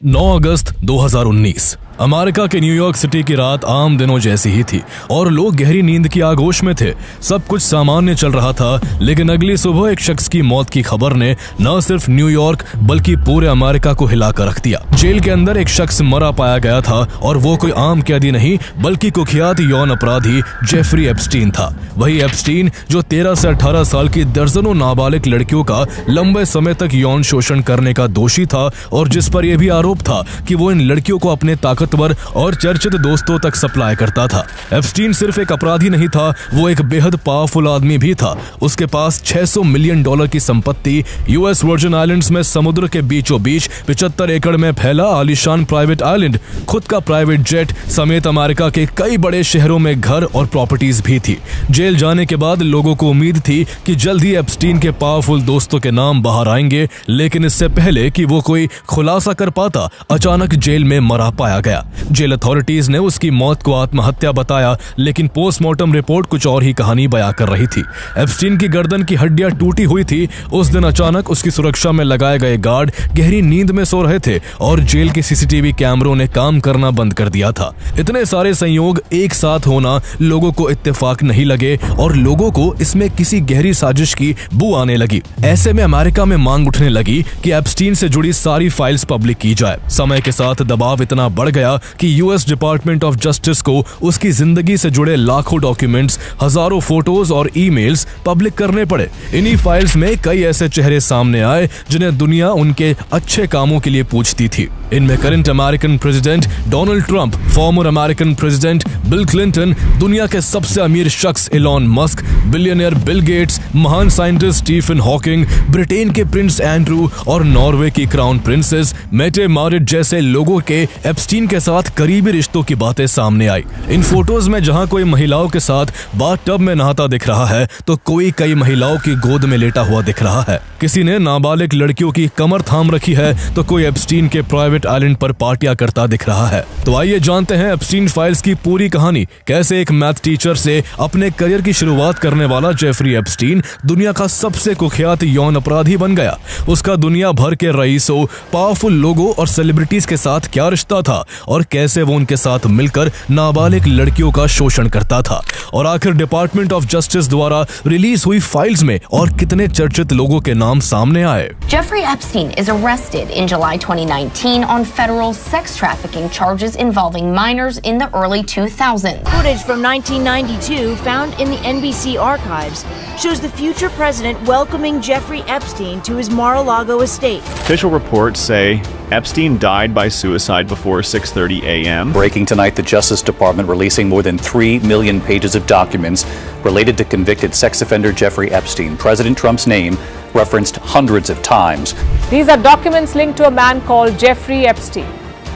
9 अगस्त 2019 America के New York city की रात आम दिनों जैसी ही थी और लोग गहरी नींद की आगोश में थे। सब कुछ सामान्य चल रहा था, लेकिन अगली सुबह एक शख्स की मौत की खबर ने न सिर्फ न्यूयॉर्क बल्कि पूरे अमेरिका को हिलाकर रख दिया। जेल के अंदर एक शख्स मरा पाया गया था और वो कोई आम कैदी नहीं बल्कि कुख्यात यौन अपराधी जेफरी एप्स्टीन था। वही एप्स्टीन जो 13 से 18 साल की दर्जनों नाबालिग लड़कियों का लंबे समय तक यौन शोषण करने का दोषी था और जिस पर यह भी आरोप था कि वो इन लड़कियों को अपने ताकतवर और चर्चित दोस्तों तक सप्लाई करता था। एप्स्टीन सिर्फ एक अपराधी नहीं था, वो एक बेहद पावरफुल आदमी भी था। उसके पास $600 मिलियन की संपत्ति, यूएस वर्जिन आइलैंड्स में समुद्र के बीचों बीच 75 एकड़ में फैला आलीशान प्राइवेट आइलैंड, खुद का प्राइवेट जेट समेत अमेरिका के कई बड़े शहरों में घर और प्रॉपर्टीज भी थी। जेल जाने के बाद लोगों को उम्मीद थी कि जल्द ही एप्स्टीन के पावरफुल दोस्तों के नाम बाहर आएंगे, लेकिन इससे पहले कि वो कोई खुलासा कर पाता, अचानक जेल में मरा पाया गया। जेल अथॉरिटीज ने उसकी मौत को आत्महत्या बताया, लेकिन पोस्टमार्टम रिपोर्ट कुछ और ही कहानी बयां कर रही थी। एप्स्टीन की गर्दन की हड्डियां टूटी हुई थी। उस दिन अचानक उसकी सुरक्षा में लगाए गए गार्ड गहरी नींद में सो रहे थे और जेल के सीसीटीवी कैमरों ने काम करना बंद कर दिया था। इतने सारे संयोग एक साथ होना लोगों को इत्तेफाक नहीं लगे और लोगों को इसमें किसी गहरी साजिश की बू आने लगी। ऐसे में अमेरिका में मांग उठने लगी कि एप्स्टीन से जुड़ी सारी फाइल्स पब्लिक की जाए। समय के साथ दबाव इतना बढ़ गया कि यूएस डिपार्टमेंट ऑफ जस्टिस को उसकी जिंदगी से जुड़े लाखों डॉक्यूमेंट्स, हजारों फोटोज और ईमेल्स पब्लिक करने पड़े। इन्हीं फाइल्स में कई ऐसे चेहरे सामने आए जिन्हें दुनिया उनके अच्छे कामों के लिए पूछती थी। इनमें current American president Donald Trump, former American president Bill Clinton, दुनिया के सबसे अमीर शख्स Elon Musk, billionaire Bill Gates, महान साइंटिस्ट स्टीफन हॉकिंग, ब्रिटेन के प्रिंस एंड्रू और नॉर्वे की क्राउन प्रिंसेस मेटे मारिट जैसे लोगों के एप्स्टीन के साथ करीबी रिश्तों की बातें सामने आई। इन फोटोज में जहां कोई महिलाओं के साथ बाथटब में नहाता दिख रहा है तो कोई कई महिलाओं की गोद में लेटा हुआ दिख रहा है। किसी ने नाबालिग लड़कियों की कमर थाम रखी है तो कोई एप्स्टीन के प्राइवेट आइलैंड पर पार्टियां करता दिख रहा है। तो आइए जानते हैं एप्स्टीन फाइल्स की पूरी कहानी। कैसे एक मैथ टीचर से अपने करियर की शुरुआत करने वाला जेफरी एप्स्टीन दुनिया का सबसे कुख्यात यौन अपराधी बन गया। उसका दुनिया भर के रईसों, पावरफुल लोगों और सेलिब्रिटीज के साथ क्या रिश्ता था और कैसे वो उनके साथ मिलकर नाबालिग लड़कियों का शोषण करता था। और आखिर डिपार्टमेंट ऑफ जस्टिस द्वारा रिलीज हुई फाइल्स में और कितने चर्चित लोगों के नाम सामने आए। Jeffrey Epstein is arrested in July 2019 on federal sex trafficking charges involving minors in the early 2000s. Footage from 1992 found in the NBC archives shows the future president welcoming Jeffrey Epstein to his Mar-a-Lago estate. Official reports say Epstein died by suicide before 6:30 a.m. Breaking tonight, the Justice Department releasing more than 3 million pages of documents related to convicted sex offender Jeffrey Epstein. President Trump's name referenced hundreds of times. These are documents linked to a man called Jeffrey Epstein.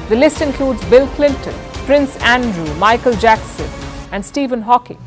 The list includes Bill Clinton, Prince Andrew, Michael Jackson, and Stephen Hawking.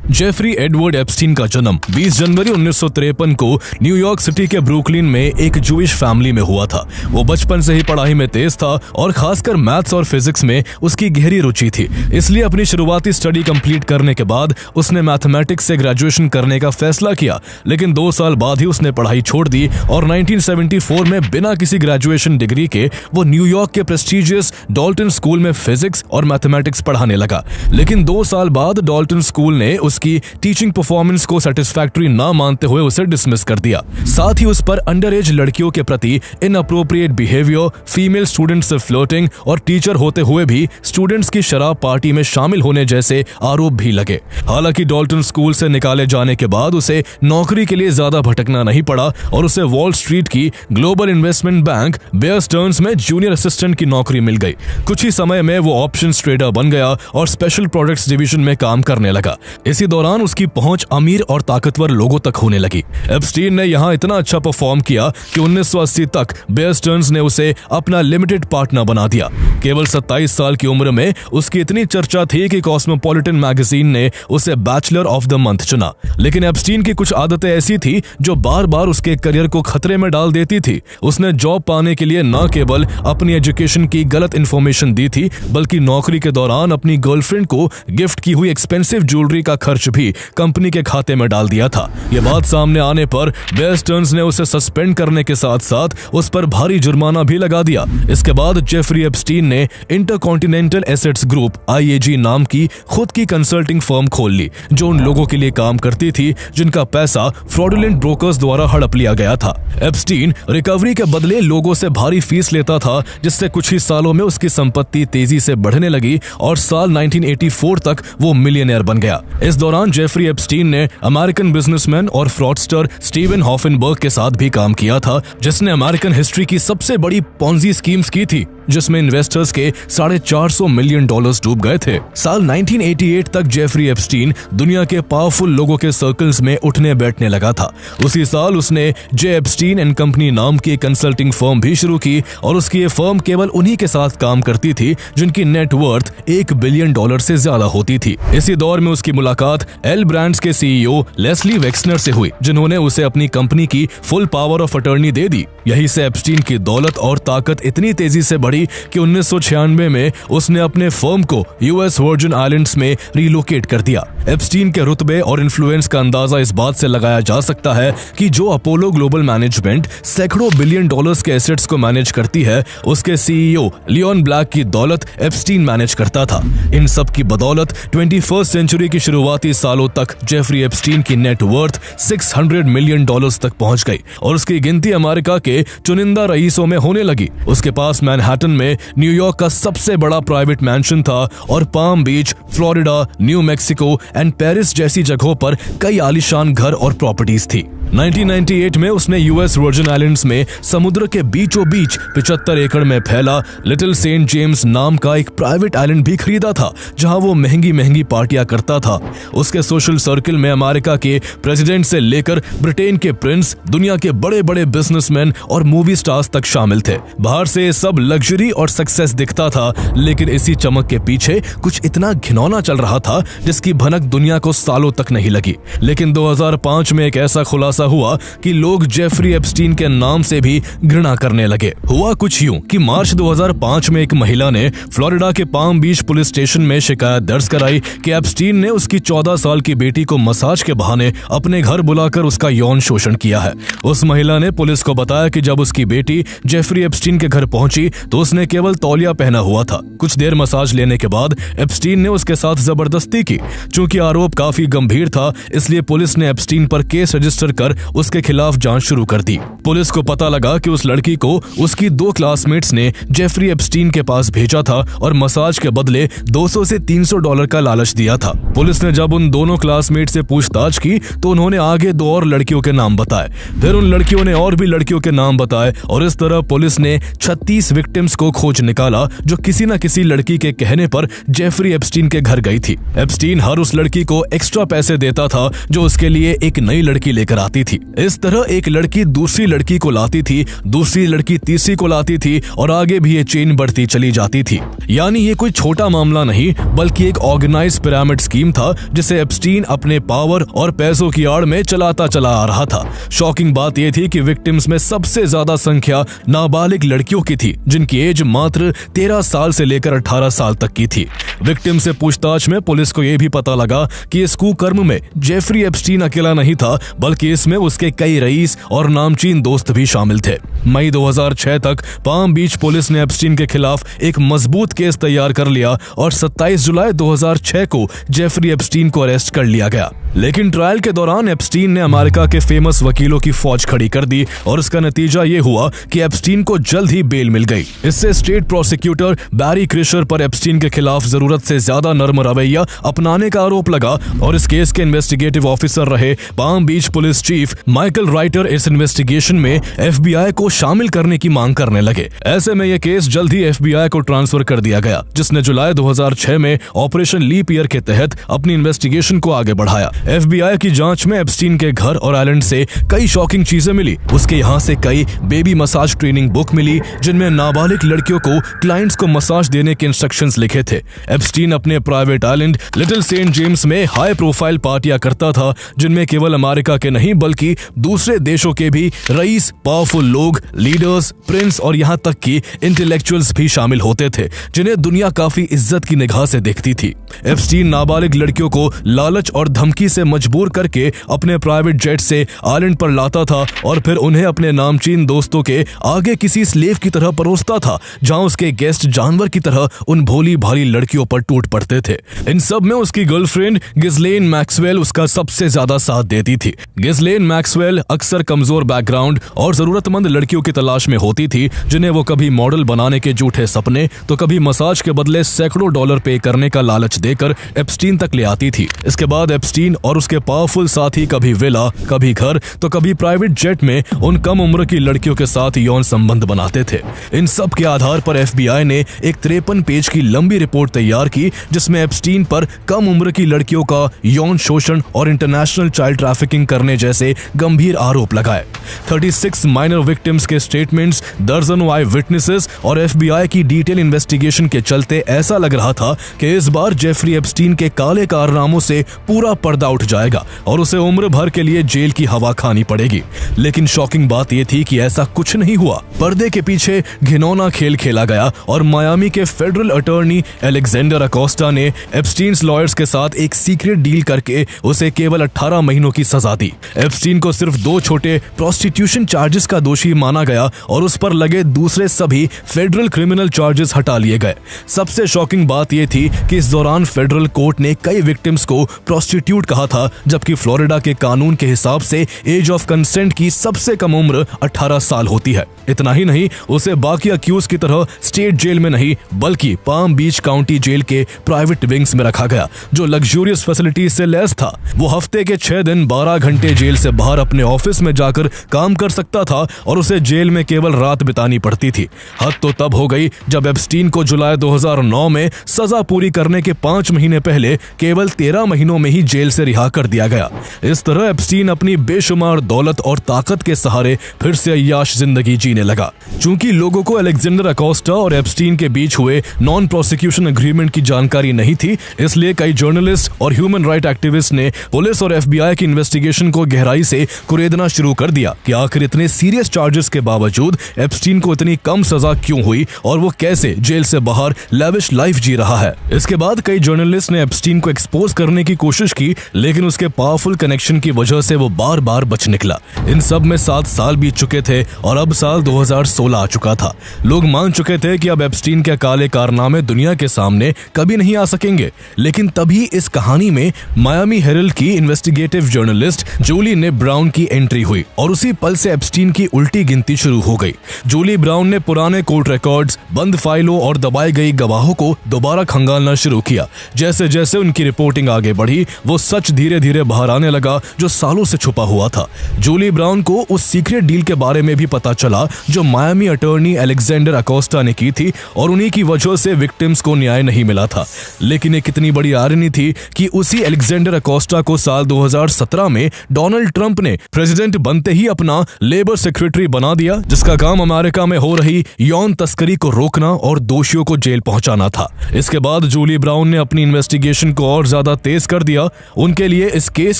Jeffrey Edward Epstein का जन्म 20 जनवरी 1953 को New York city के Brooklyn में एक Jewish family में हुआ था। वो बचपन से ही पढ़ाई में तेज था और खासकर मैथ्स और फिजिक्स में उसकी गहरी रुचि थी। इसलिए अपनी शुरुआती स्टडी कंप्लीट करने के बाद उसने मैथमेटिक्स से ग्रेजुएशन करने का फैसला किया, लेकिन 2 साल बाद ही उसने पढ़ाई छोड़ दी और 1974 में बिना किसी ग्रेजुएशन डिग्री के वो न्यूयॉर्क के प्रेस्टिजियस डॉल्टन स्कूल में फिजिक्स और मैथमेटिक्स पढ़ाने लगा। लेकिन 2 साल बाद डॉल्टन स्कूल ने उसकी टीचिंग परफॉर्मेंस को सेटिस्फैक्टरी ना मानते हुए उसे डिसमिस कर दिया। साथ ही उस पर अंडर एज लड़कियों के प्रति इनअप्रोप्रिएट बिहेवियर, फीमेल स्टूडेंट्स से फ्लर्टिंग और टीचर होते हुए भी स्टूडेंट्स की शराब पार्टी में शामिल होने जैसे आरोप भी लगे। हालांकि डॉल्टन स्कूल से निकाले जाने के बाद उसे नौकरी के लिए ज्यादा भटकना नहीं पड़ा और उसे वॉल स्ट्रीट की global investment bank Bear Stearns में जूनियर असिस्टेंट की नौकरी मिल गई। कुछ ही समय में वो ऑप्शंस ट्रेडर बन गया और स्पेशल प्रोडक्ट्स डिवीजन में काम करने लगा। इसी दौरान उसकी पहुंच अमीर और ताकतवर लोगों तक होने लगी। एप्स्टीन ने यहां इतना अच्छा परफॉर्म किया कि 1980 तक बेयर स्टर्न्स ने उसे अपना लिमिटेड पार्टनर बना दिया। केवल 27 साल की उम्र में उसकी इतनी चर्चा थी कि कॉस्मोपॉलिटन मैगजीन ने उसे बैचलर ऑफ द मंथ चुना। लेकिन एप्स्टीन की कुछ आदतें ऐसी थी जो बार बार उसके करियर को खतरे में डाल देती थी। उसने जॉब पाने के लिए न केवल अपनी एजुकेशन की गलत इंफॉर्मेशन दी थी, बल्कि नौकरी के दौरान अपनी गर्लफ्रेंड को गिफ्ट की हुई एक्सपेंसिव ज्वेलरी का खर्च भी कंपनी के खाते में डाल दिया था। ये बात सामने आने पर बेयर स्टर्न्स ने उसे सस्पेंड करने के साथ साथ उस पर भारी जुर्माना भी लगा दिया। इसके बाद जेफरी एप्स्टीन ने इंटरकॉन्टिनेंटल एसेट्स ग्रुप IAG नाम की खुद की कंसल्टिंग फर्म खोल ली, जो उन लोगों के लिए काम करती थी जिनका पैसा फ्रॉडुलेंट ब्रोकर्स द्वारा हड़प लिया गया था। एप्स्टीन रिकवरी के बदले लोगों से भारी फीस लेता था, जिससे कुछ ही सालों में उसकी संपत्ति तेजी से बढ़ने लगी और साल 1984 तक वो मिलियनेयर बन गया। इस दौरान जेफरी एप्स्टीन ने अमेरिकन बिजनेसमैन और फ्रॉडस्टर स्टीवन हॉफनबर्ग के साथ भी काम किया था, जिसने अमेरिकन हिस्ट्री की सबसे बड़ी पॉन्जी स्कीम्स की थी, जिसमें इन्वेस्टर्स के $450 मिलियन डूब गए थे। साल 1988 तक जेफरी एप्स्टीन दुनिया के पावरफुल लोगों के सर्कल्स में उठने बैठने लगा था। उसी साल उसने जे एप्स्टीन एंड कंपनी नाम की कंसल्टिंग फर्म भी शुरू की और उसकी ये फर्म केवल उन्हीं के साथ काम करती थी जिनकी नेट वर्थ $1 बिलियन से ज्यादा होती थी। इसी दौर में उसकी मुलाकात एल ब्रांड्स के CEO लेस्ली वेक्सनर से हुई, जिन्होंने उसे अपनी कंपनी की फुल पावर ऑफ अटर्नी दे दी। यहीं से एप्स्टीन की दौलत और ताकत इतनी तेजी से बढ़ी कि 1996 में उसने अपने फर्म को US वर्जिन आइलैंड्स में रिलोकेट कर दिया। एप्स्टीन के रुतबे और इन्फ्लुएंस का अंदाजा इस बात से लगाया जा सकता है कि जो अपोलो ग्लोबल मैनेजमेंट सैकड़ों बिलियन डॉलर्स के एसेट्स को मैनेज करती है, उसके CEO लियोन ब्लैक की दौलत एप्स्टीन मैनेज करता था। इन सब की बदौलत 21st सेंचुरी की शुरुआती सालों तक जेफरी एप्स्टीन की नेट वर्थ $600 मिलियन तक पहुंच गई और उसकी गिनती अमेरिका के चुनिंदा रईसों में होने लगी। उसके पास मैनहट्टन में न्यूयॉर्क का सबसे बड़ा प्राइवेट मैंशन था और palm beach, Florida, new Mexico and Paris जैसी जगहों पर कई आलीशान घर और प्रॉपर्टीज थी। 1998 में उसने US वर्जिन आइलैंड्स में समुद्र के बीचों बीच 75 एकड़ में फैला लिटिल सेंट जेम्स नाम का एक प्राइवेट आइलैंड भी खरीदा था, जहां वो महंगी पार्टियां करता था। उसके सोशल सर्किल में अमेरिका के प्रेसिडेंट से लेकर ब्रिटेन के प्रिंस, दुनिया के बड़े बड़े बिजनेसमैन और मूवी स्टार्स तक शामिल थे। बाहर से सब लग्जरी और सक्सेस दिखता था, लेकिन इसी चमक के पीछे कुछ इतना घिनौना चल रहा था जिसकी भनक दुनिया को सालों तक नहीं लगी। लेकिन 2005 में एक ऐसा खुलासा हुआ कि लोग जेफरी एप्स्टीन के नाम से भी घृणा करने लगे। हुआ कुछ यूं कि मार्च 2005 में एक महिला ने फ्लोरिडा के पाम बीच पुलिस स्टेशन में शिकायत दर्ज कराई कि एप्स्टीन ने उसकी 14 साल की बेटी को मसाज के बहाने अपने घर बुलाकर उसका यौन शोषण किया है। उस महिला ने पुलिस को बताया कि जब उसकी बेटी जेफरी एप्स्टीन के घर पहुंची तो उसने केवल तौलिया पहना हुआ था। कुछ देर मसाज लेने के बाद एप्स्टीन ने उसके साथ जबरदस्ती की। चूंकि आरोप काफी गंभीर था, इसलिए पुलिस ने एप्स्टीन पर केस रजिस्टर कर उसके खिलाफ जांच शुरू कर दी। पुलिस को पता लगा कि उस लड़की को उसकी 2 क्लासमेट्स ने जेफरी एप्स्टीन के पास भेजा था और मसाज के बदले $200 से $300 का लालच दिया था। पुलिस ने जब उन दोनों क्लासमेट से पूछताछ की तो उन्होंने आगे 2 और लड़कियों के नाम बताए। फिर उन लड़कियों ने और भी लड़कियों के नाम बताए और इस तरह पुलिस ने 36 विक्टिम्स को खोज निकाला जो किसी न किसी लड़की के कहने पर जेफरी एप्स्टीन के घर गई थी। एप्स्टीन हर उस लड़की को एक्स्ट्रा पैसे देता था जो उसके लिए एक नई लड़की लेकर आती थी। इस तरह एक लड़की दूसरी लड़की को लाती थी, दूसरी लड़की तीसरी को लाती थी और आगे भी ये चेन बढ़ती चली जाती थी। यानी ये कोई छोटा मामला नहीं बल्कि एक ऑर्गेनाइज्ड पिरामिड स्कीम था जिसे एप्स्टीन अपने पावर और पैसों की आड़ में चलाता चला आ रहा था। शॉकिंग बात यह थी कि विक्टिम्स में सबसे ज्यादा संख्या नाबालिग लड़कियों की थी जिनकी एज मात्र 13 साल से लेकर 18 साल तक की थी। विक्टिम से पूछताछ में पुलिस को यह भी पता लगा कि इस कुकर्म में जेफरी एप्स्टीन अकेला नहीं था बल्कि इसमें उसके कई रईस और नामचीन दोस्त भी शामिल थे। मई 2006 तक पाम बीच पुलिस ने एप्स्टीन के खिलाफ एक मजबूत केस तैयार कर लिया और 27 जुलाई 2006 को जेफरी एप्स्टीन को अरेस्ट कर लिया गया। लेकिन ट्रायल के दौरान एप्स्टीन ने अमेरिका के फेमस वकीलों की फौज खड़ी कर दी और इसका नतीजा ये हुआ कि एप्स्टीन को जल्द ही बेल मिल गई। इससे स्टेट प्रोसिक्यूटर बैरी क्रिशर पर एप्स्टीन के खिलाफ जरूरत से ज्यादा नर्म रवैया अपनाने का आरोप लगा और इस केस के इन्वेस्टिगेटिव ऑफिसर रहे पाम बीच पुलिस चीफ माइकल राइटर इस इन्वेस्टिगेशन में FBI को शामिल करने की मांग करने लगे। ऐसे में यह केस जल्द ही FBI को ट्रांसफर कर दिया गया, जिसने जुलाई 2006 में ऑपरेशन लीप ईयर के तहत अपनी इन्वेस्टिगेशन को आगे बढ़ाया। FBI की जांच में एप्स्टीन के घर और आइलैंड से कई शॉकिंग चीजें मिली। उसके यहाँ से कई बेबी मसाज ट्रेनिंग बुक मिली जिनमें नाबालिग नाबालिग लड़कियों को क्लाइंट्स को मसाज देने के इंस्ट्रक्शंस लिखे थे। एप्स्टीन अपने private island Little Saint James में हाई प्रोफाइल पार्टियां करता था, जिनमें केवल अमेरिका के नहीं बल्कि दूसरे देशों के भी रईस, पावरफुल लोग, लीडर्स, प्रिंस और यहाँ तक कि इंटेलेक्चुअल्स भी शामिल होते थे, जिन्हें दुनिया काफी इज्जत की निगाह से देखती थी। एप्स्टीन नाबालिग लड़कियों को लालच और धमकी से मजबूर करके अपने प्राइवेट जेट से आइलैंड पर लाता था और फिर उन्हें अपने नामचीन दोस्तों के आगे किसी स्लेव की तरह परोसता था, जहां उसके गेस्ट जानवर की तरह उन भोली भाली लड़कियों पर टूट पड़ते थे। इन सब में उसकी गर्लफ्रेंड गिस्लेन मैक्सवेल उसका सबसे ज्यादा साथ देती थी। गिस्लेन मैक्सवेल अक्सर कमजोर बैकग्राउंड और जरूरतमंद लड़कियों की तलाश में होती थी, जिन्हें वो कभी मॉडल बनाने के झूठे सपने तो कभी मसाज के बदले सैकड़ों डॉलर पे करने का लालच देकर एप्स्टीन तक ले आती थी। इसके बाद एप्स्टीन और उसके पावरफुल साथी कभी विला, कभी घर तो कभी प्राइवेट जेट में उन कम उम्र की लड़कियों के साथ यौन संबंध बनाते थे। इन सब के आधार पर FBI ने एक 53 पेज की लंबी रिपोर्ट तैयार की, जिसमें एप्स्टीन पर कम उम्र की लड़कियों का यौन शोषण और इंटरनेशनल चाइल्ड ट्रैफिकिंग करने जैसे गंभीर आरोप लगाए। 36 माइनर विक्टिम्स के स्टेटमेंट्स, दर्जनों आई विटनेसेस और FBI की डिटेल इन्वेस्टिगेशन के चलते ऐसा लग रहा था कि इस बार जेफरी एप्स्टीन के काले कारनामों से पूरा पर्दा उठ जाएगा और उसे उम्र भर के लिए जेल की हवा खानी पड़ेगी। लेकिन शॉकिंग बात यह थी कि ऐसा कुछ नहीं हुआ। पर्दे के पीछे घिनौना खेल खेला गया और मायामी के फेडरल अटॉर्नी अलेक्जेंडर अकोस्टा ने एप्स्टीन्स लॉयर्स के साथ एक सीक्रेट डील करके उसे केवल 18 महीनों की सजा दी। एप्स्टीन को सिर्फ 2 छोटे प्रोस्टिट्यूशन चार्जेस का दोषी माना गया और उस पर लगे दूसरे सभी फेडरल क्रिमिनल चार्जेस हटा लिए गए। सबसे शॉकिंग बात यह थी कि इस दौरान फेडरल कोर्ट ने कई विक्टिम्स को प्रोस्टिट्यूट कहा था, जबकि फ्लोरिडा के कानून के हिसाब से एज ऑफ कंसेंट की सबसे कम उम्र 18 साल होती है। इतना ही नहीं, उसे बाकी अक्यूज की तरह स्टेट जेल में नहीं बल्कि पाम बीच काउंटी जेल के प्राइवेट विंग्स में रखा गया, जो लग्जूरियस फैसिलिटीज से लैस था। वो हफ्ते के 6 दिन 12 घंटे जेल से बाहर अपने ऑफिस में जाकर काम कर सकता था और उसे जेल में केवल रात बितानी पड़ती थी। हद तो तब हो गई जब एप्स्टीन को जुलाई 2009 में सजा पूरी करने के 5 महीने पहले केवल 13 महीनों में ही जेल से रिहा कर दिया गया। इस तरह एप्स्टीन अपनी बेशुमार दौलत और ताकत के सहारे फिर से अय्याश जिंदगी जीने लगा। चूंकि लोगों को अलेक्जेंडर अकोस्टा और एप्स्टीन के बीच हुए नॉन प्रोसिक्यूशन एग्रीमेंट की जानकारी नहीं थी, इसलिए कई जर्नलिस्ट और ह्यूमन राइट एक्टिविस्ट ने पुलिस और FBI की इन्वेस्टिगेशन को गहराई से कुरेदना शुरू कर दिया कि आखिर इतने सीरियस चार्जेस के बावजूद एप्स्टीन को इतनी कम सजा क्यों हुई और वो कैसे जेल से बाहर लैविश लाइफ जी रहा है। इसके बाद कई जर्नलिस्ट ने एप्स्टीन को एक्सपोज करने की कोशिश की, लेकिन उसके पावरफुल कनेक्शन की वजह से वो बार बार बच निकला। इन सब में 7 साल बीत चुके थे और अब साल 2016 आ चुका था। लोग मान चुके थे कि अब एप्स्टीन के काले कारनामे दुनिया के सामने कभी नहीं आ सकेंगे, लेकिन तभी इस कहानी में मायामी हेरल्ड की इन्वेस्टिगेटिव जर्नलिस्ट जूली ने ब्राउन की एंट्री हुई और उसी पल से एप्स्टीन की उल्टी गिनती शुरू हो गई। जूली ब्राउन ने पुराने कोर्ट रिकॉर्ड्स, बंद फाइलों और दबाई गई गवाहों को दोबारा खंगालना शुरू किया। जैसे जैसे उनकी रिपोर्टिंग आगे बढ़ी, वो सच धीरे धीरे बाहर आने लगा जो सालों से छुपा हुआ था। जूली ब्राउन को उस सीक्रेट डील के बारे में भी पता चला जो मायामी अटॉर्नी अलेक्जेंडर अकोस्टा ने की थी और उन्हीं की वजह से विक्टिम्स को न्याय नहीं मिला था। लेकिन एक कितनी बड़ी आयरनी थी कि उसी अलेक्जेंडर अकोस्टा को साल 2017 में डोनाल्ड ट्रंप ने प्रेसिडेंट बनते ही अपना लेबर सेक्रेटरी बना दिया, जिसका काम अमेरिका में हो रही यौन तस्करी को रोकना और दोषियों को जेल पहुंचाना था। इसके बाद जूली ब्राउन ने अपनी इन्वेस्टिगेशन को और ज्यादा तेज कर दिया। उनके लिए इस केस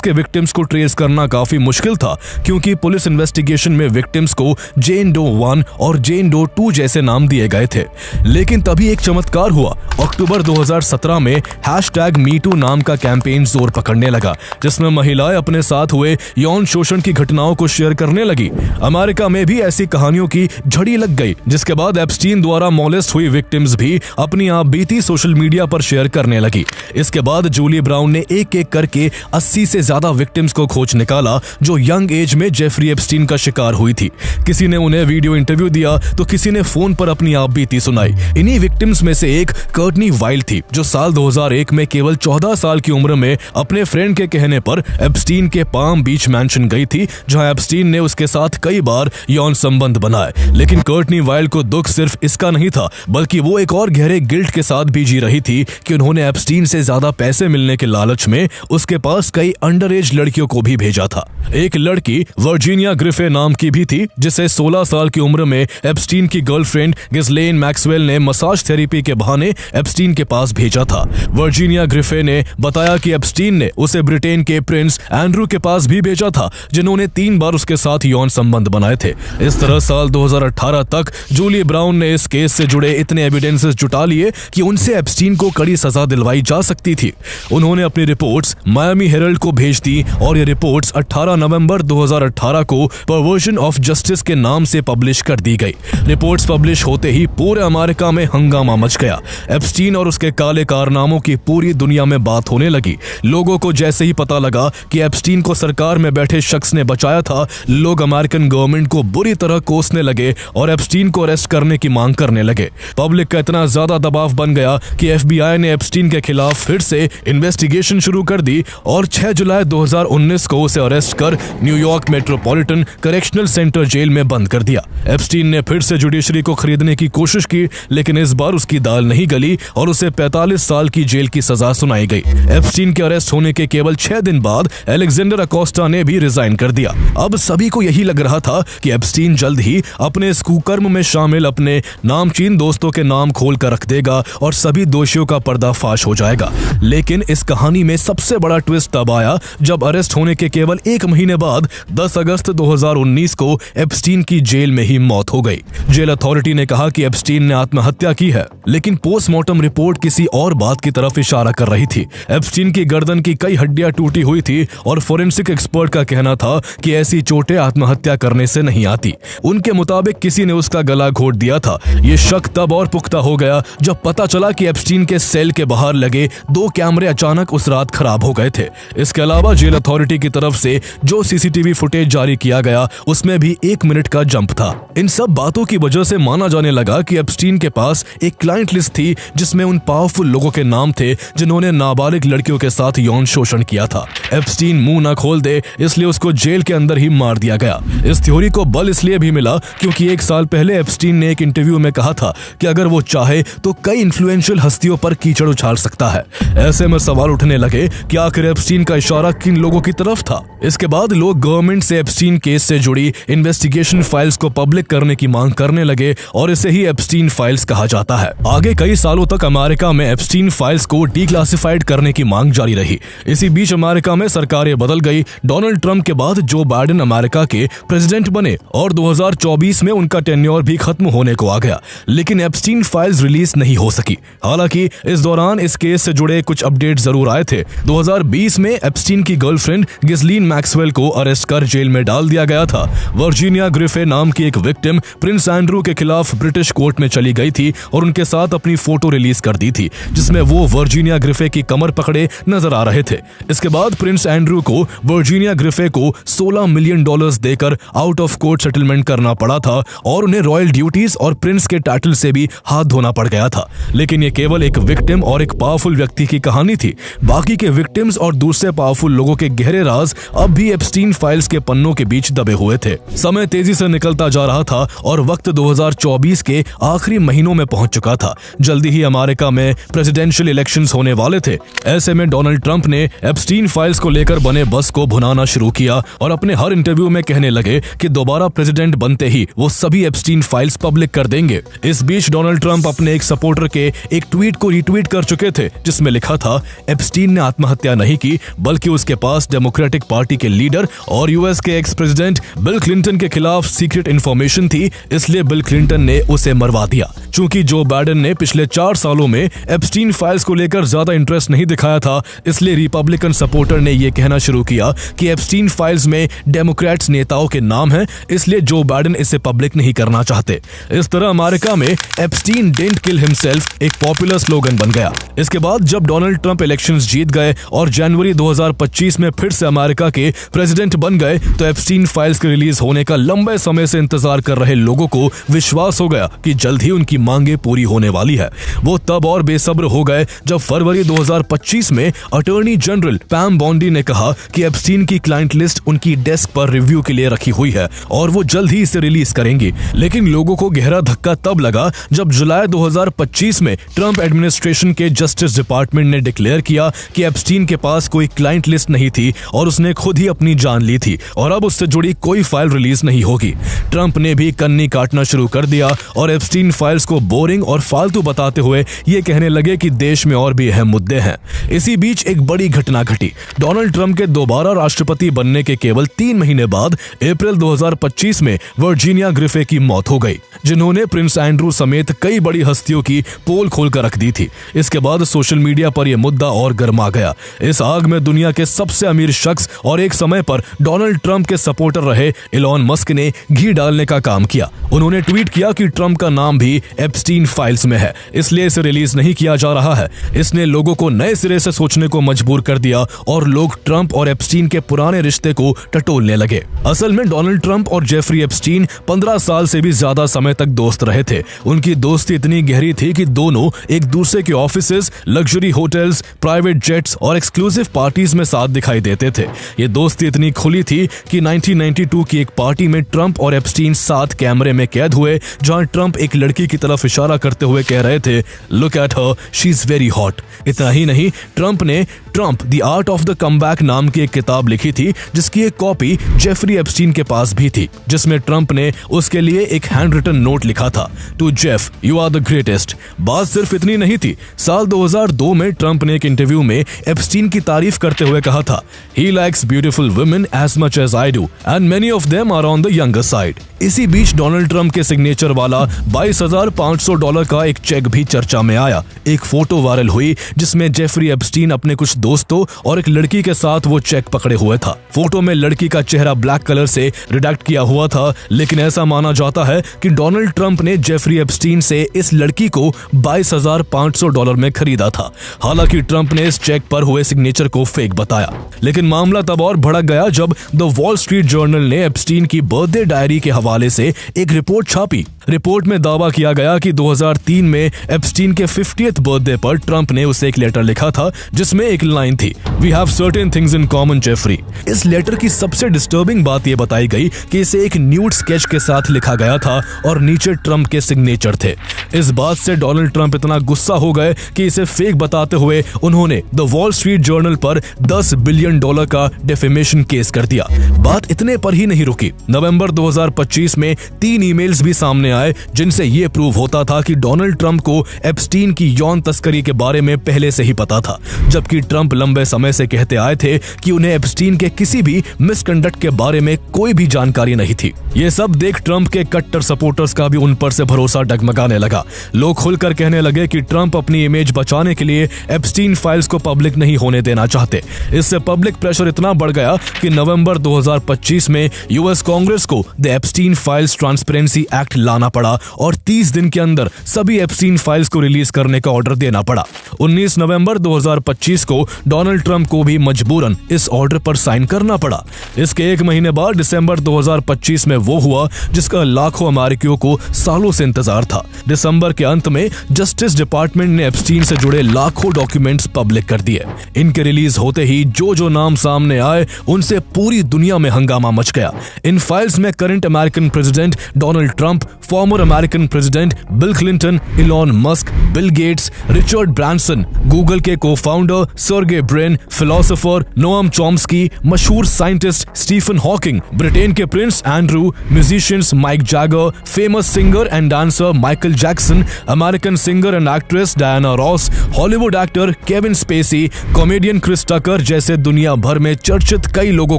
के विक्टिम्स को ट्रेस करना काफी मुश्किल था, क्योंकि पुलिस इन्वेस्टिगेशन में विक्टिम्स को जेन डो 1 और जेन डो 2 जैसे नाम दिए गए थे। लेकिन तभी एक चमत्कार हुआ। अक्टूबर 2017 में #MeToo नाम का कैंपेन जोर पकड़ने लगा, जिसमें महिलाएं अपने साथ हुए यौन शोषण की घटनाओं को शेयर करने लगी। अमेरिका में भी ऐसी कहानियों की झड़ी लग गई, जिसके बाद एप्स्टीन द्वारा मोलेस्ट हुई विक्टिम्स भी अपनी आप बीती सोशल मीडिया पर शेयर करने लगी। इसके बाद जूली ब्राउन ने एक एक करके 80 से ज्यादा विक्टिम्स को खोज निकाला जो यंग एज में जेफरी एप्स्टीन का शिकार हुई थी। किसी ने उन्हें वीडियो इंटरव्यू दिया तो किसी ने फोन पर अपनी आप बीती सुनाई। इन्हीं विक्टिम्स में से एक कर्टनी वाइल्ड थी, जो साल 2001 में केवल 14 साल की उम्र में अपने फ्रेंड के कहने पर एप्स्टीन के पाम बीच मैंशन गई थी, जहां एप्स्टीन ने उसके साथ कई बार यौन संबंध बनाए। लेकिन कर्टनी वाइल्ड को दुख सिर्फ इसका नहीं था, बल्कि वो एक और गहरे गिल्ट के साथ भी जी रही थी कि उन्होंने एप्स्टीन से ज्यादा पैसे मिलने के लालच में उसके पास कई अंडर एज लड़कियों को भी भेजा था। एक लड़की वर्जीनिया ग्रिफे नाम की भी थी, जिसे 16 साल की उम्र में एप्स्टीन की गर्लफ्रेंड गर्लफ्रेंड गिस्लेन मैक्सवेल ने मसाज थेरेपी के बहाने एप्स्टीन के पास भेजा था। वर्जीनिया ग्रिफे ने बताया कि एप्स्टीन ने उसे ब्रिटेन के प्रिंस एंड्रू के पास भी भेजा था, जिन्होंने 3 बार उसके साथ यौन संबंध बनाए थे। इस तरह साल 2018 तक जूली ब्राउन ने इस केस से जुड़े इतने एविडेंसेस जुटा लिए कि उनसे एप्स्टीन को कड़ी सजा दिलवाई जा सकती थी। उन्होंने अपनी रिपोर्ट्स मायामी हेरल्ड को भेज दी और ये रिपोर्ट्स 18 नवंबर 2018 को परवर्जन ऑफ जस्टिस के नाम से पब्लिश कर दी गई। रिपोर्ट्स पब्लिश होते ही पूरे अमेरिका में हंगामा मच गया। एप्स्टीन और उसके काले कारनामों की पूरी दुनिया में बात होने लगी। लोगों को जैसे ही पता लगा कि एप्स्टीन को सरकार में बैठे शख्स ने बचाया था, लोग अमेरिकन गवर्नमेंट को बुरी तरह कोसने लगे और एप्स्टीन को अरेस्ट करने की मांग करने लगे। पब्लिक का इतना ज्यादा दबाव बन गया कि FBI ने एप्स्टीन के खिलाफ फिर से इन्वेस्टिगेशन शुरू कर दी और 6 जुलाई 2019 को उसे अरेस्ट कर New York Metropolitan Correctional Center jail में बंद कर दिया। एप्स्टीन ने फिर से जुडिशरी को खरीदने की कोशिश की, लेकिन इस बार उसकी दाल नहीं गली और उसे 45 साल की जेल की सजा सुनाई गई। एप्स्टीन के अरेस्ट होने के केवल 6 दिन बाद अलेक्जेंडर अकोस्टा ने भी रिजाइन कर दिया। अब सभी को यही लग रहा था कि एप्स्टीन जल्द ही अपने इस कुकर्म में शामिल अपने नामचीन दोस्तों के नाम खोल कर रख देगा और सभी दोषियों का पर्दाफाश हो जाएगा। लेकिन इस कहानी में सबसे बड़ा ट्विस्ट तब आया जब अरेस्ट होने के केवल 1 महीने बाद 10 अगस्त 2019 को एप्स्टीन की जेल में ही मौत हो गई। जेल अथॉरिटी ने कहा कि एप्स्टीन ने आत्महत्या की है, लेकिन पोस्टमार्टम रिपोर्ट किसी और बात की तरफ इशारा कर रही थी। एप्स्टीन की गर्दन की कई हड्डियां टूटी हुई थी और फोरेंसिक एक्सपर्ट का कहना था कि ऐसी चोटें आत्महत्या करने से नहीं आती। उनके मुताबिक किसी ने उसका गला घोट दिया था। ये शक तब और पुख्ता हो गया जब पता चला कि एप्स्टीन के सेल के बाहर लगे 2 कैमरे अचानक उस रात खराब हो गए थे। इसके अलावा जेल अथॉरिटी की तरफ से जो CCTV फुटेज जारी किया गया उसमें भी 1 मिनट का जंप था। इन सब बातों की वजह से माना जाने लगा कि एप्स्टीन के पास एक क्लाइंट लिस्ट थी जिसमें उन पावरफुल लोगों के नाम थे जिन्होंने नाबालिग लड़कियों के साथ यौन शोषण किया था। एप्स्टीन मुंह न खोल दे, इसलिए उसको जेल के अंदर ही मार दिया गया। इस थ्योरी को बल इसलिए भी मिला क्योंकि 1 साल पहले एप्स्टीन ने एक इंटरव्यू में कहा था कि अगर वो चाहे तो कई इन्फ्लुएंशियल हस्तियों पर कीचड़ उछाल सकता है। ऐसे में सवाल उठने लगे कि आखिर एप्स्टीन का इशारा किन लोगों की तरफ था। इसके बाद लोग गवर्नमेंट से एप्स्टीन केस से जुड़ी इन्वेस्टिगेशन फाइल्स को पब्लिक करने की मांग करने लगे और इसे ही एप्स्टीन फाइल्स कहा जाता है। आगे कई सालों तक अमेरिका में एप्स्टीन फाइल्स को डिक्लासिफाइड करने की मांग जारी रही। इसी बीच अमेरिका में सरकारें बदल गई। डोनाल्ड ट्रंप के बाद जो बाइडेन अमेरिका के प्रेसिडेंट बने और 2024 में उनका टेन्योर भी खत्म होने को आ गया, लेकिन एप्स्टीन फाइल्स रिलीज नहीं हो सकी। हालांकि इस दौरान इस केस से जुड़े कुछ अपडेट जरूर आए थे। 2020 में एप्स्टीन की गर्लफ्रेंड गिस्लीन मैक्सवेल को अरेस्ट कर जेल में डाल दिया गया था। वर्जीनिया ग्रिफे नाम की एक विक्टिम प्रिंस एंड्रू के खिलाफ ब्रिटिश कोर्ट में चली गई थी और उनके साथ अपनी फोटो रिलीज कर दी थी जिसमें वो वर्जीनिया ग्रिफे की कमर पकड़े नजर आ रहे थे। इसके बाद प्रिंस एंड्रू को वर्जीनिया ग्रिफे को $16 मिलियन देकर आउट ऑफ कोर्ट सेटलमेंट करना पड़ा था और उन्हें रॉयल ड्यूटीज और प्रिंस के टाइटल से भी हाथ धोना पड़ गया था। लेकिन ये केवल एक विक्टिम और एक पावरफुल व्यक्ति की कहानी थी। बाकी के विक्टिम्स और दूसरे पावरफुल लोगों के गहरे राज अब भी एप्स्टीन फाइल्स के पन्नों के बीच दबे हुए थे। समय तेजी से निकलता जा रहा था और वक्त 2024 के आखिरी महीनों में पहुंच चुका था। जल्दी ही अमेरिका में प्रेसिडेंशियल इलेक्शंस होने वाले थे। ऐसे में डोनाल्ड ट्रंप ने एप्स्टीन फाइल्स को लेकर बने बस को भुनाना शुरू किया और अपने हर इंटरव्यू में कहने लगे कि दोबारा प्रेसिडेंट बनते ही वो सभी एप्स्टीन फाइल्स पब्लिक कर देंगे। इस बीच डोनाल्ड ट्रंप अपने एक सपोर्टर के एक ट्वीट को रीट्वीट कर चुके थे जिसमें लिखा था, एप्स्टीन ने आत्महत्या नहीं की बल्कि उसके पास डेमोक्रेटिक पार्टी के लीडर और यूएस के एक्स प्रेसिडेंट बिल क्लिंटन के खिलाफ सीक्रेट इंफॉर्मेशन थी, इसलिए बिल क्लिंटन ने उसे मरवा दिया। चूंकि जो बाइडेन ने पिछले 4 सालों में एप्स्टीन फाइल्स को लेकर ज्यादा इंटरेस्ट नहीं दिखाया था, इसलिए रिपब्लिकन सपोर्टर ने यह कहना शुरू किया कि एप्स्टीन फाइल्स में डेमोक्रेट्स नेताओं के नाम हैं, इसलिए जो बाइडेन इसे पब्लिक नहीं करना चाहते। इस तरह अमेरिका में एप्स्टीन डिडंट किल हिमसेल्फ एक पॉपुलर स्लोगन बन गया। इसके बाद जब डोनाल्ड ट्रंप इलेक्शंस जीत गए और जनवरी 2025 में फिर से अमेरिका के प्रेसिडेंट बन गए तो एप्स्टीन फाइल्स के रिलीज होने का लंबे समय से इंतजार कर रहे लोगों को विश्वास हो गया कि जल्द ही उनकी मांगे पूरी होने वाली है। वो तब और बेसब्र हो गए जब फरवरी 2025 में अटॉर्नी जनरल पैम बॉन्डी ने कहा कि एप्स्टीन की क्लाइंट लिस्ट उनकी डेस्क पर रिव्यू के लिए रखी हुई है और वो जल्द ही इसे रिलीज करेंगी। लेकिन लोगों को गहरा धक्का तब लगा जब जुलाई 2025 में ट्रंप एडमिनिस्ट्रेशन के जस्टिस डिपार्टमेंट ने डिक्लेयर किया कि एप्स्टीन के पास कोई क्लाइंट लिस्ट नहीं थी और उसने खुद ही अपनी जान ली थी और अब उससे जुड़ी कोई फाइल रिलीज नहीं होगी। ट्रंप ने भी कन्नी काटना शुरू कर दिया और एप्स्टीन फाइल्स को बोरिंग और फालतू बताते हुए ये कहने लगे कि देश में और भी अहम मुद्दे हैं। इसी बीच एक बड़ी घटना घटी। डोनाल्ड ट्रंप के दोबारा राष्ट्रपति बनने के केवल 3 महीने बाद अप्रैल 2025 में वर्जीनिया ग्रिफे की मौत हो गई, जिन्होंने प्रिंस एंड्रू समेत कई बड़ी हस्तियों की पोल खोलकर रख दी थी। इसके बाद सोशल मीडिया पर यह मुद्दा और गर्मा गया। इस आग में दुनिया के सबसे अमीर शख्स और एक समय पर डोनाल्ड ट्रंप के सपोर्टर रहे इलॉन मस्क ने घी डालने का काम किया। उन्होंने ट्वीट किया कि ट्रंप का नाम भी एप्स्टीन फाइल्स में है, इसलिए इसे रिलीज नहीं किया जा रहा है। इसने लोगों को नए सिरे से सोचने को मजबूर कर दिया और लोग ट्रंप और एप्स्टीन के पुराने रिश्ते को टटोलने लगे। असल में डोनाल्ड ट्रंप और जेफरी एप्स्टीन 15 साल से भी ज्यादा समय तक दोस्त रहे थे। उनकी दोस्ती इतनी गहरी थी कि दोनों एक दूसरे के offices, luxury hotels, private jets और एक्सक्लूसिव पार्टीज में साथ दिखाई देते थे। ये दोस्ती इतनी खुली थी कि 1992 की एक पार्टी में ट्रंप और एप्स्टीन साथ कैमरे में कैद हुए, जहां ट्रंप एक लड़की की तरफ इशारा करते हुए कह रहे थे, look at her, she is very hot. इतना ही नहीं, ट्रंप ने Trump the art of the comeback नाम की एक किताब लिखी थी, जिसकी एक कॉपी जेफरी एप्स्टीन के पास भी थी, जिसमें ट्रंप ने उसके लिए एक हैंड रिटन नोट लिखा था, to Jeff you are the greatest. बात सिर्फ इतनी नहीं थी। साल 2002 में ट्रंप ने एक इंटरव्यू में एप्स्टीन की तारीफ करते हुए कहा था, he likes beautiful women as much as I do and many of them are on the younger side. इसी बीच डोनाल्ड ट्रंप के सिग्नेचर वाला $22,500 का एक चेक भी चर्चा में आया। एक फोटो वायरल हुई जिसमें जेफरी एप्स्टीन अपने कुछ दोस्तों और एक लड़की के साथ वो चेक पकड़े हुए था। फोटो में लड़की का चेहरा ब्लैक कलर से रिडक्ट किया हुआ था, लेकिन ऐसा माना जाता है कि डोनाल्ड ट्रंप ने जेफरी एप्स्टीन से इस लड़की को $22,500 में खरीदा था। हालांकि ट्रंप ने इस चेक पर हुए सिग्नेचर को फेक बताया, लेकिन मामला तब और भड़क गया जब द वॉल स्ट्रीट जर्नल ने एप्स्टीन की बर्थडे डायरी के हवाले से एक रिपोर्ट छापी। रिपोर्ट में दावा किया गया कि 2003 में एप्स्टीन के 50th बर्थडे पर ट्रंप ने उसे एक लेटर लिखा था, जिसमें एक लाइन थी, we have certain things in common Jeffrey. इस लेटर की सबसे डिस्टर्बिंग बात यह बताई गई कि इसे एक न्यूड स्केच के साथ लिखा गया था और नीचे ट्रंप के सिग्नेचर थे। इस बात से डोनाल्ड ट्रंप इतना गुस्सा हो गए कि इसे फेक बताते हुए उन्होंने द वॉल स्ट्रीट जर्नल पर $10 बिलियन का डेफेमेशन केस कर दिया। बात इतने पर ही नहीं रुकी। नवंबर 2025 में 3 ईमेल्स भी सामने आए, जिनसे यह प्रूव होता था कि डोनाल्ड ट्रंप को एप्स्टीन की यौन तस्करी के बारे में पहले से ही पता था, जबकि ट्रंप लंबे समय से कहते आए थे कि उन्हें एप्स्टीन के किसी भी मिसकंडक्ट के बारे में कोई भी जानकारी नहीं थी। ये सब देख ट्रंप के कट्टर सपोर्टर्स का भी उन पर से भरोसा डगमगाने लगा। लोग खुलकर कहने लगे कि ट्रंप अपनी इमेज बचाने के लिए एप्स्टीन फाइल्स को पब्लिक नहीं होने देना चाहते। इससे पब्लिक प्रेशर इतना बढ़ गया कि नवंबर 2025 में यूएस कांग्रेस को the Epstein files transparency act लाना पड़ा और 30 दिन के अंदर सभी एप्स्टीन फाइल्स को रिलीज करने का ऑर्डर देना पड़ा। 19 नवंबर 2025 को डोनाल्ड ट्रंप को भी मजबूरन इस ऑर्डर पर साइन करना पड़ा। इसके 1 महीने बाद दिसंबर 2025 में वो हुआ जिसका लाखों अमेरिकियों को सालों से इंतजार था। दिसंबर के अंत में जस्टिस डिपार्टमेंट ने एप्स्टीन से जुड़े लाखों डॉक्यूमेंट्स पब्लिक कर दिए। इनके रिलीज होते ही जो नाम सामने आए उनसे पूरी दुनिया में हंगामा मच गया। इन फाइल्स में current American president Donald Trump, former American president Bill Clinton, Elon Musk, Bill Gates, Richard Branson, Google के co-founder Sergey Brin, philosopher Noam Chomsky, मशहूर साइंटिस्ट स्टीफन हॉकिंग, ब्रिटेन के prince Andrew, musicians Mick Jagger, famous singer and dancer Michael Jackson, American singer and actress Diana Ross, Hollywood actor Kevin Spacey, comedian Chris Tucker जैसे दुनिया भर में चर्चित कई लोगों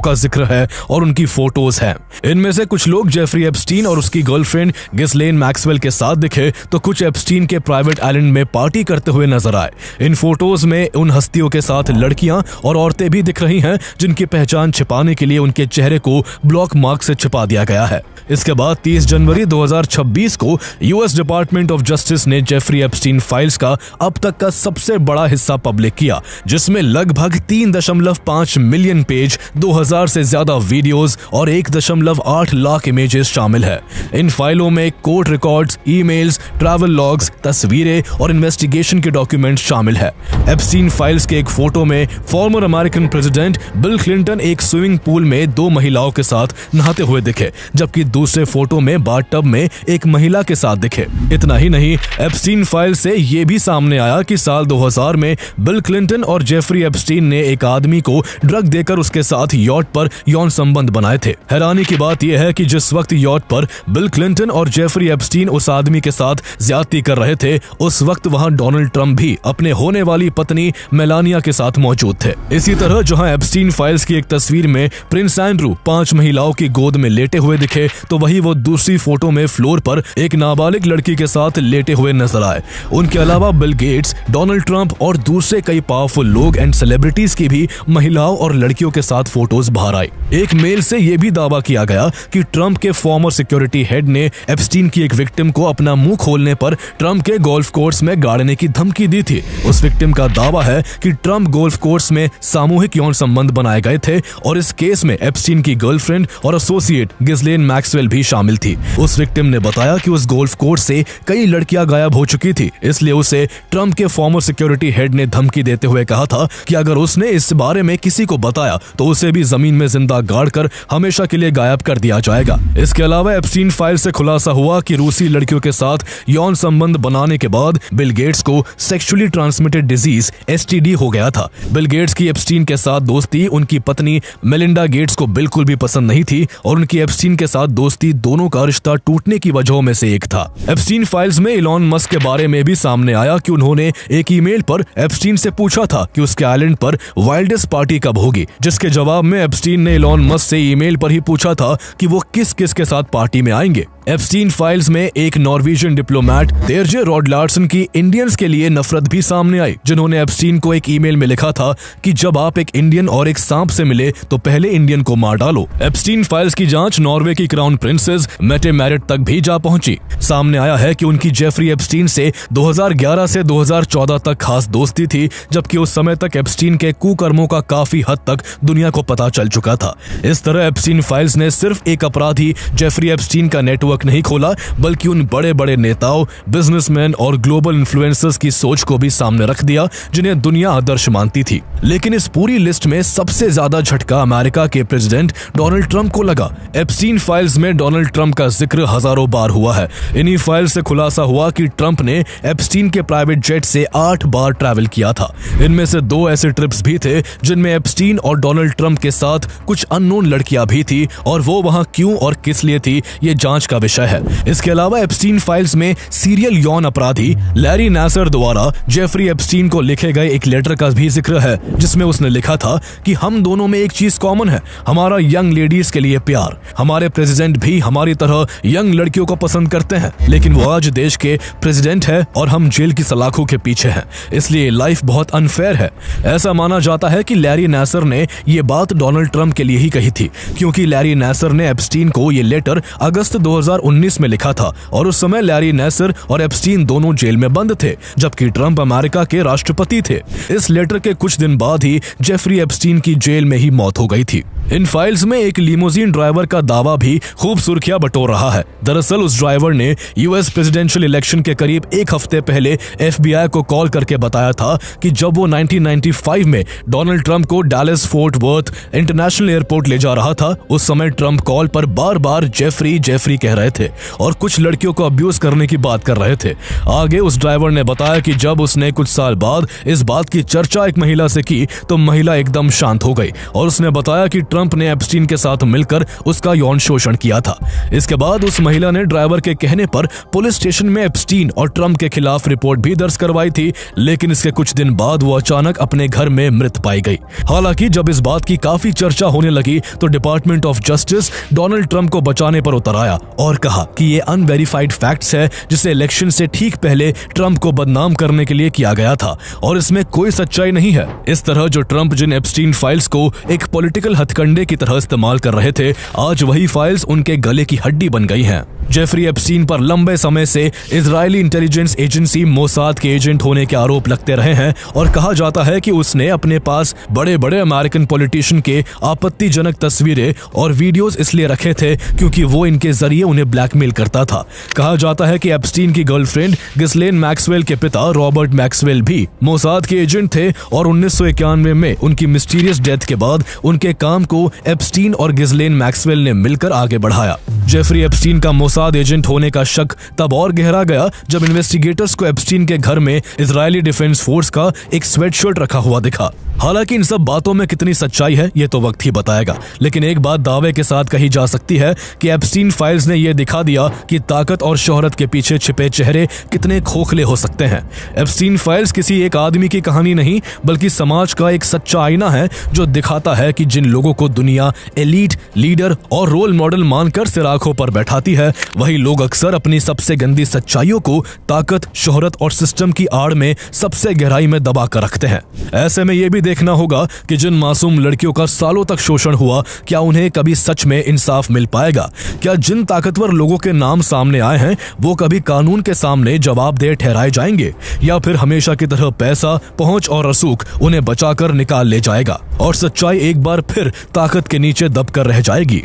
का जिक्र है और उनकी फोटोज हैं। इनमें से कुछ लोग जेफरी एप्स्टीन और उसकी गर्लफ्रेंड गिस्लेन मैक्सवेल के साथ दिखे, तो कुछ एप्स्टीन के प्राइवेट आइलैंड में पार्टी करते हुए नजर आए। इन फोटोज में उन हस्तियों के साथ लड़कियां और औरतें भी दिख रही हैं, जिनकी पहचान छिपाने के लिए उनके चेहरे को ब्लॉक मार्क से छिपा दिया गया है। इसके बाद 30 जनवरी 2026 को यूएस डिपार्टमेंट ऑफ जस्टिस ने जेफरी एप्स्टीन फाइल्स का अब तक का सबसे बड़ा हिस्सा पब्लिक किया, जिसमें लगभग 3.5 मिलियन पेज, 2000 से ज्यादा वीडियोस और 1.8 लाख इमेजेस शामिल है। इन फाइलों में court records, emails, travel logs, तस्वीरें और इन्वेस्टिगेशन के डॉक्यूमेंट्स शामिल है। एप्स्टीन फाइल्स के एक फोटो में farmer American president Bill Clinton एक स्विमिंग पूल में 2 महिलाओं के साथ नहाते हुए दिखे, जबकि दूसरे फोटो में बाथटब में एक महिला के साथ दिखे। इतना ही नहीं, एप्स्टीन फाइल से यह भी सामने आया कि साल 2000 में बिल क्लिंटन और जेफरी एप्स्टीन ने एक आदमी को ड्रग देकर उसके साथ यॉट पर यौन संबंध बनाए थे। हैरानी की बात यह है कि जिस वक्त यॉट पर बिल क्लिंटन और जेफरी एप्स्टीन उस आदमी के साथ ज्यादती कर रहे थे, उस वक्त वहां डोनाल्ड ट्रंप भी अपने होने वाली पत्नी मेलानिया के साथ मौजूद थे। इसी तरह जहां एप्स्टीन फाइल्स की एक तस्वीर में प्रिंस एंड्रू 5 महिलाओं की गोद में लेटे हुए दिखे, तो वही वो दूसरी फोटो में फ्लोर पर एक नाबालिग लड़की के साथ लेटे हुए नजर आए। उनके अलावा बिल गेट्स, डोनाल्ड ट्रंप और दूसरे कई पावरफुल लोग एंड सेलिब्रिटीज की भी महिलाओं और लड़कियों के साथ फोटोज बाहर आई। एक मेल से यह भी दावा किया गया कि ट्रंप के फॉर्मर सिक्योरिटी हेड ने एप्स्टीन की एक विक्टिम को अपना मुंह खोलने पर ट्रंप के गोल्फ कोर्स में गाड़ने की धमकी दी थी। उस विक्टिम का दावा है कि ट्रंप गोल्फ कोर्स में सामूहिक यौन संबंध बनाए गए थे और इस केस में एप्स्टीन की गर्लफ्रेंड और एसोसिएट गिस्लेन मैक्सवेल भी शामिल थी। उस विक्टिम ने बताया कि उस गोल्फ कोर्स से कई लड़कियां गायब हो चुकी थी, इसलिए उसे ट्रंप के फॉर्मर सिक्योरिटी हेड ने धमकी देते हुए कहा था कि अगर उसने इस बारे में किसी को बताया तो उसे भी जमीन में जिंदा गाड़कर हमेशा के लिए गायब कर दिया जाएगा। इसके अलावा एप्स्टीन फाइल से खुलासा हुआ कि रूसी लड़कियों के साथ यौन संबंध बनाने के बाद बिल गेट्स को सेक्सुअली ट्रांसमिटेड डिजीज STD हो गया था। बिल गेट्स की एप्स्टीन के साथ दोस्ती उनकी पत्नी मेलिंडा गेट्स को बिल्कुल भी पसंद नहीं थी और उनकी एप्स्टीन के साथ दोस्ती दोनों का रिश्ता टूटने की वजहों में से एक था। एप्स्टीन फाइल्स में इलॉन मस्क के बारे में भी सामने आया कि उन्होंने एक ईमेल पर एप्स्टीन से पूछा था कि उसके आइलैंड पर वाइल्डेस्ट पार्टी कब होगी, जिसके जवाब में एप्स्टीन ने इलॉन मस्क से ईमेल पर ही पूछा था कि वो किस किस के साथ पार्टी में आएंगे। एप्स्टीन फाइल्स में एक नॉर्वेजियन डिप्लोमेट तेरजे रॉड लार्सन की इंडियंस के लिए नफरत भी सामने आई, जिन्होंने एप्स्टीन को एक ईमेल में लिखा था कि जब आप एक इंडियन और एक सांप से मिले तो पहले इंडियन को मार डालो। एप्स्टीन फाइल्स की जांच नॉर्वे की क्राउन प्रिंसेस मेटे मैरिट तक भी जा पहुंची। सामने आया है कि उनकी जेफरी एप्स्टीन से 2011 से 2014 तक खास दोस्ती थी, जबकि उस समय तक एप्स्टीन के कुकर्मों का काफी हद तक दुनिया को पता चल चुका था। इस तरह एप्स्टीन फाइल्स ने सिर्फ एक अपराधी जेफरी एप्स्टीन का नेटवर्क नहीं खोला, बल्कि उन बड़े बड़े नेताओं, बिजनेसमैन और ग्लोबल इन्फ्लुएंसर्स की सोच को भी सामने रख दिया जिन्हें दुनिया आदर्श मानती थी। लेकिन इस पूरी लिस्ट में सबसे ज्यादा झटका अमेरिका के प्रेसिडेंट डोनाल्ड ट्रंप को लगा। एप्स्टीन फाइल्स में डोनाल्ड ट्रंप का जिक्र हजारों बार हुआ है। इन्हीं फाइल्स से खुलासा हुआ कि ट्रंप ने एप्स्टीन के प्राइवेट जेट से 8 बार ट्रैवल किया था। इनमें से 2 ऐसे ट्रिप्स भी थे जिनमें एप्स्टीन और डोनाल्ड ट्रंप के साथ कुछ अननोन लड़कियां भी थी, और वो वहां क्यों और किस लिए थी ये जांच का विषय है। इसके अलावा एप्स्टीन फाइल्स में सीरियल यौन अपराधी लैरी नासर द्वारा जेफरी एप्स्टीन को लिखे गए एक लेटर का भी जिक्र है, जिसमें उसने लिखा था कि हम दोनों में एक चीज कॉमन है, हमारा यंग लेडीज के लिए प्यार। हमारे प्रेसिडेंट भी हमारी तरह यंग लड़कियों को पसंद करते हैं, लेकिन वो आज देश के प्रेसिडेंट है और हम जेल की सलाखों के पीछे हैं, इसलिए लाइफ बहुत अनफेयर है। ऐसा माना जाता है कि लैरी नासर ने ये बात डोनाल्ड ट्रंप के लिए ही कही थी, क्योंकि लैरी नासर ने एप्स्टीन को ये लेटर अगस्त 2019 में लिखा था और उस समय लैरी नासर और एप्स्टीन दोनों जेल में बंद थे, जबकि ट्रंप अमेरिका के राष्ट्रपति थे। इस लेटर के कुछ दिन बाद ही जेफरी एप्स्टीन की जेल में ही मौत हो गई थी। इन फाइल्स में एक लिमोजीन ड्राइवर का दावा भी खूब सुर्खियां बटोर रहा है। दरअसल उस ड्राइवर ने यूएस प्रेसिडेंशियल इलेक्शन के करीब एक हफ्ते पहले FBI को कॉल करके बताया था कि जब वो 1995 में डोनाल्ड ट्रंप को Dallas fort worth international airport ले जा रहा था, उस समय ट्रंप कॉल पर बार बार जेफरी जेफरी कह रहे थे और कुछ लड़कियों को अब्यूज करने की बात कर रहे थे। आगे उस ड्राइवर ने बताया कि जब उसने कुछ साल बाद इस बात की चर्चा एक महिला से की तो महिला एकदम शांत हो गई और उसने बताया कि ट्रंप ने एप्स्टीन के साथ मिलकर उसका यौन शोषण किया था। इसके बाद उस महिला ने ड्राइवर के कहने पर पुलिस स्टेशन में एप्स्टीन और ट्रंप के खिलाफ रिपोर्ट भी दर्ज करवाई थी, लेकिन इसके कुछ दिन बाद वो अचानक अपने घर में मृत पाई गई। हालांकि जब इस बात की काफी चर्चा होने लगी तो department of justice Donald Trump को बचाने पर उतर आया और कहा कि ये अनवेरिफाइड फैक्ट्स है, जिसे इलेक्शन से ठीक पहले ट्रंप को बदनाम करने के लिए किया गया था और इसमें कोई सच्चाई नहीं है। इस तरह जो ट्रंप जिन एप्स्टीन फाइल्स को एक पॉलिटिकल हथकंडे की तरह इस्तेमाल कर रहे थे, आज वही फाइल्स उनके गले की हड्डी बन गई हैं। जेफरी एप्स्टीन पर लंबे समय से इजरायली इंटेलिजेंस एजेंसी मोसाद के एजेंट होने के आरोप लगते रहे हैं और कहा जाता है कि उसने अपने पास बड़े बड़े अमेरिकन पॉलिटिशियन के आपत्तिजनक तस्वीरें और वीडियोस इसलिए रखे थे क्योंकि वो इनके जरिए उन्हें ब्लैकमेल करता था। कहा जाता है कि एप्स्टीन की गर्लफ्रेंड गिस्लेन मैक्सवेल के पिता रॉबर्ट मैक्सवेल भी मोसाद के एजेंट थे और 1991 में उनकी मिस्टीरियस डेथ के बाद उनके काम को एप्स्टीन और गिस्लेन मैक्सवेल ने मिलकर आगे बढ़ाया। जेफरी एप्स्टीन का मोसाद एजेंट होने का शक तब और गहरा गया जब इन्वेस्टिगेटर्स को एप्स्टीन के घर में इजरायली डिफेंस फोर्स का एक स्वेटशर्ट रखा हुआ दिखा। हालांकि इन सब बातों में कितनी सच्चाई है ये तो वक्त ही बताएगा, लेकिन एक बात दावे के साथ कही जा सकती है कि एप्स्टीन फाइल्स ने यह दिखा दिया कि ताकत और शोहरत के पीछे छिपे चेहरे कितने खोखले हो सकते हैं। एप्स्टीन फाइल्स किसी एक आदमी की कहानी नहीं बल्कि समाज का एक सच्चा आईना है जो दिखाता है कि जिन लोगों को दुनिया एलीट, लीडर और रोल मॉडल मानकर सिर आंखों पर बैठाती है, वही लोग अक्सर अपनी सबसे गंदी सच्चाइयों को ताकत, शोहरत और सिस्टम की आड़ में सबसे गहराई में दबा कर रखते हैं। ऐसे में यह भी देखना होगा कि जिन मासूम लड़कियों का सालों तक शोषण हुआ, क्या उन्हें कभी सच में इंसाफ मिल पाएगा? क्या जिन ताकतवर लोगों के नाम सामने आए हैं वो कभी कानून के सामने जवाबदेह ठहराए जाएंगे, या फिर हमेशा की तरह पैसा, पहुंच और रसूख उन्हें बचाकर निकाल ले जाएगा और सच्चाई एक बार फिर ताकत के नीचे दबकर रह जाएगी?